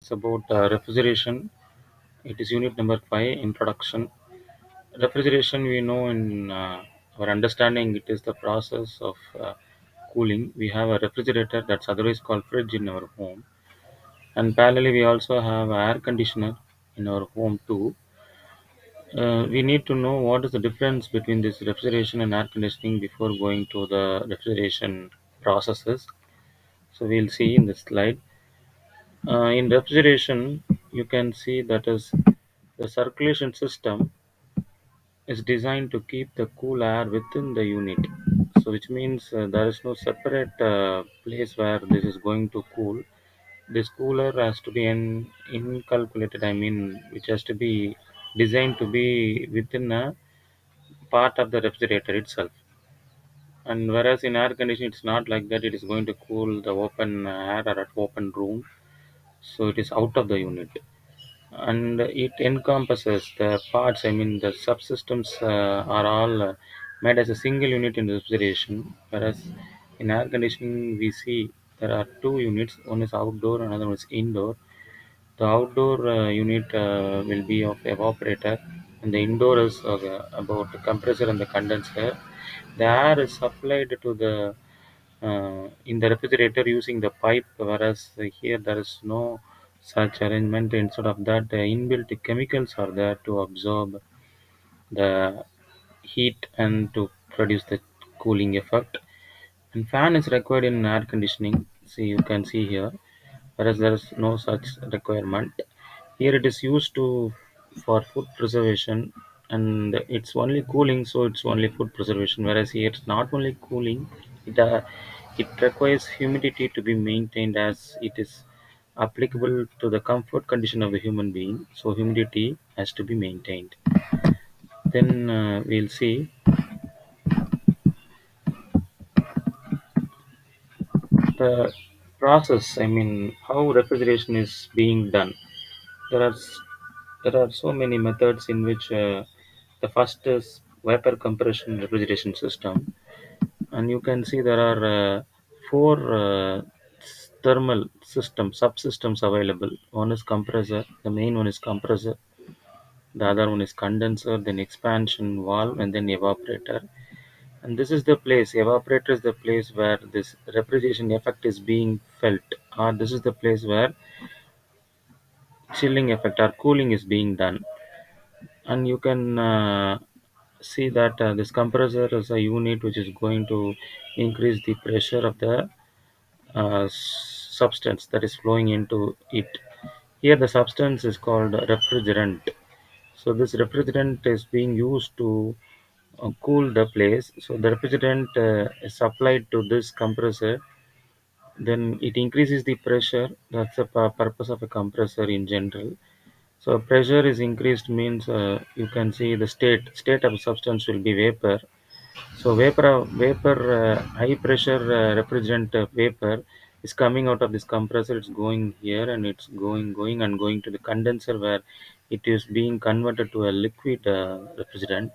It's about refrigeration. It is unit number 5, introduction. Refrigeration, we know in our understanding, it is the process of cooling. We have a refrigerator that's otherwise called fridge in our home. And parallelly, we also have air conditioner in our home too. We need to know what is the difference between this refrigeration and air conditioning before going to the refrigeration processes. So we'll see in this slide. In refrigeration, you can see that is the circulation system is designed to keep the cool air within the unit. So which means there is no separate place where this is going to cool. This cooler has to be incalculated. I mean, which has to be designed to be within a part of the refrigerator itself. And whereas in air conditioning, it's not like that. It is going to cool the open air or at open room. So it is out of the unit. And it encompasses the parts. I mean, the subsystems are all made as a single unit in refrigeration, whereas in air conditioning we see there are two units. One is outdoor, another one is indoor. The outdoor unit will be of evaporator, and the indoor is about the compressor and the condenser. The air is supplied to the in the refrigerator using the pipe, whereas here there is no such arrangement. Instead of that, inbuilt chemicals are there to absorb the heat and to produce the cooling effect. And fan is required in air conditioning. See, you can see here, whereas there is no such requirement. Here it is used to for food preservation, and it's only cooling, so it's only food preservation. Whereas here it's not only cooling, it requires humidity to be maintained as it is applicable to the comfort condition of the human being. So humidity has to be maintained. Then we'll see the process. I mean, how refrigeration is being done. There are there are so many methods in which the first is vapor compression refrigeration system, and you can see there are four thermal subsystems available. One is compressor, the main one is compressor, the other one is condenser, then expansion valve, and then evaporator. And this is the place, evaporator is the place where this refrigeration effect is being felt, or this is the place where chilling effect or cooling is being done. And you can see that this compressor is a unit which is going to increase the pressure of the substance that is flowing into it. Here the substance is called refrigerant. So this refrigerant is being used to cool the place. So the refrigerant is supplied to this compressor, then it increases the pressure. That's the purpose of a compressor in general. So pressure is increased means you can see the state of substance will be vapor. So high pressure refrigerant vapor is coming out of this compressor. It's going here and it's going and going to the condenser where it is being converted to a liquid refrigerant.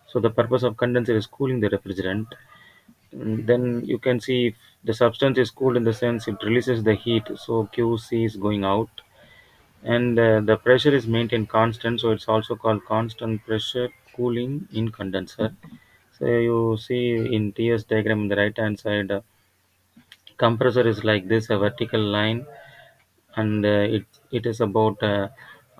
So the purpose of condenser is cooling the refrigerant. Then you can see if the substance is cooled in the sense it releases the heat. So QC is going out, and the pressure is maintained constant, so it's also called constant pressure cooling in condenser. So you see in TS diagram in the right hand side, compressor is like this, a vertical line, and it is about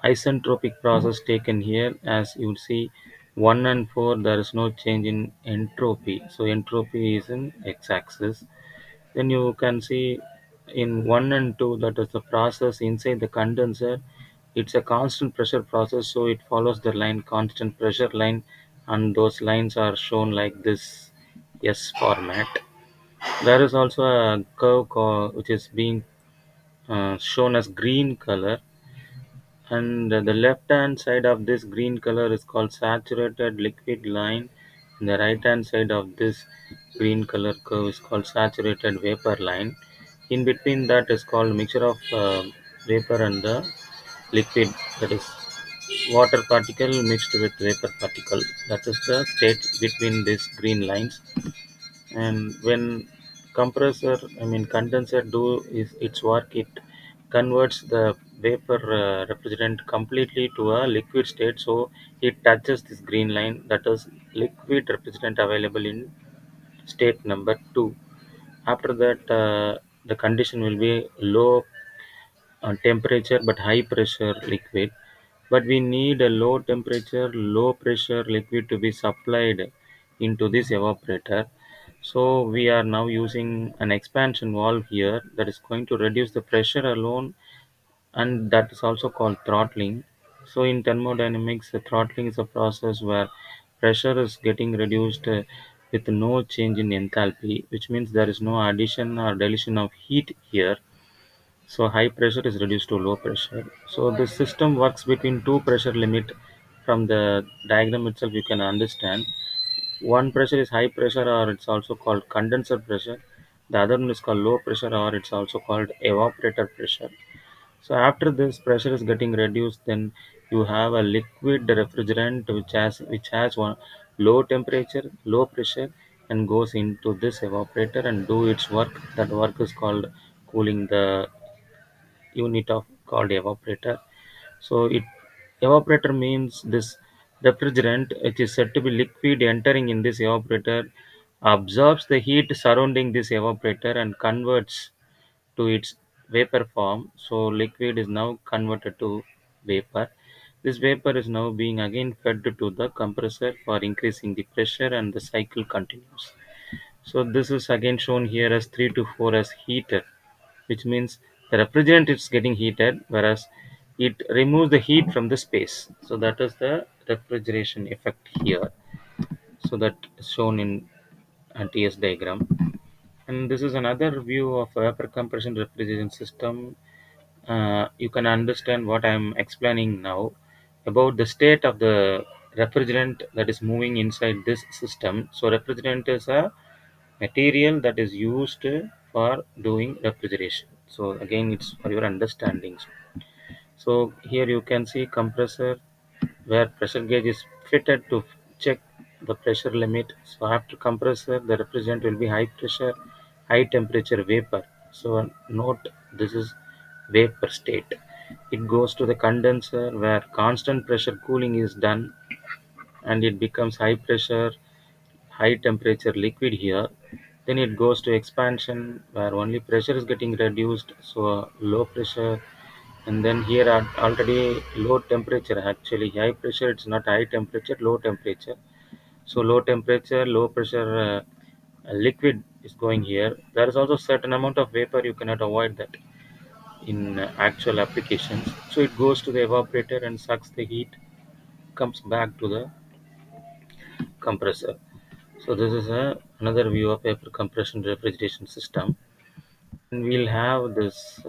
isentropic process taken here. As you see, 1 and 4 there is no change in entropy, so entropy is in x-axis. Then you can see in 1 and 2, that is the process inside the condenser. It's a constant pressure process, so it follows the line constant pressure line, and those lines are shown like this S format. There is also a curve which is being shown as green color, and the left hand side of this green color is called saturated liquid line, and the right hand side of this green color curve is called saturated vapor line. In between that is called mixture of vapor and the liquid, that is water particle mixed with vapor particle. That is the state between these green lines. And when condenser do is its work, it converts the vapor refrigerant completely to a liquid state, so it touches this green line, that is liquid refrigerant available in state number 2. After that, the condition will be low temperature but high pressure liquid, but we need a low temperature low pressure liquid to be supplied into this evaporator. So we are now using an expansion valve here that is going to reduce the pressure alone, and that is also called throttling. So in thermodynamics, the throttling is a process where pressure is getting reduced with no change in enthalpy, which means there is no addition or deletion of heat here. So high pressure is reduced to low pressure. So the system works between two pressure limit. From the diagram itself, you can understand one pressure is high pressure, or it's also called condenser pressure. The other one is called low pressure, or it's also called evaporator pressure. So after this pressure is getting reduced, then you have a liquid refrigerant which has one low temperature, low pressure, and goes into this evaporator and do its work. That work is called cooling the unit of called evaporator. So it evaporator means this refrigerant, which is said to be liquid entering in this evaporator, absorbs the heat surrounding this evaporator and converts to its vapor form. So liquid is now converted to vapor. This vapor is now being again fed to the compressor for increasing the pressure, and the cycle continues. So this is again shown here as 3 to 4 as heater, which means the refrigerant is getting heated, whereas it removes the heat from the space. So that is the refrigeration effect here. So that is shown in a TS diagram. And this is another view of vapor compression refrigeration system. You can understand what I am explaining now about the state of the refrigerant that is moving inside this system. So refrigerant is a material that is used for doing refrigeration. So again, it's for your understanding. So here you can see compressor where pressure gauge is fitted to check the pressure limit. So after compressor, the refrigerant will be high pressure, high temperature vapor. So note, this is vapor state. It goes to the condenser where constant pressure cooling is done, and it becomes high pressure, high temperature liquid here. Then it goes to expansion where only pressure is getting reduced, so low pressure. And then here are already low temperature, actually high pressure, it's not high temperature, low temperature. So low temperature low pressure liquid is going here. There is also certain amount of vapor, you cannot avoid that in actual applications. So it goes to the evaporator and sucks the heat, comes back to the compressor. So this is another view of vapor compression refrigeration system. And we'll have this,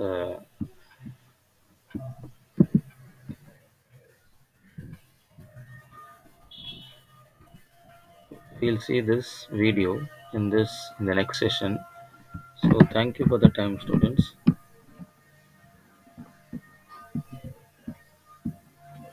we'll see this video in the next session. So thank you for the time, students.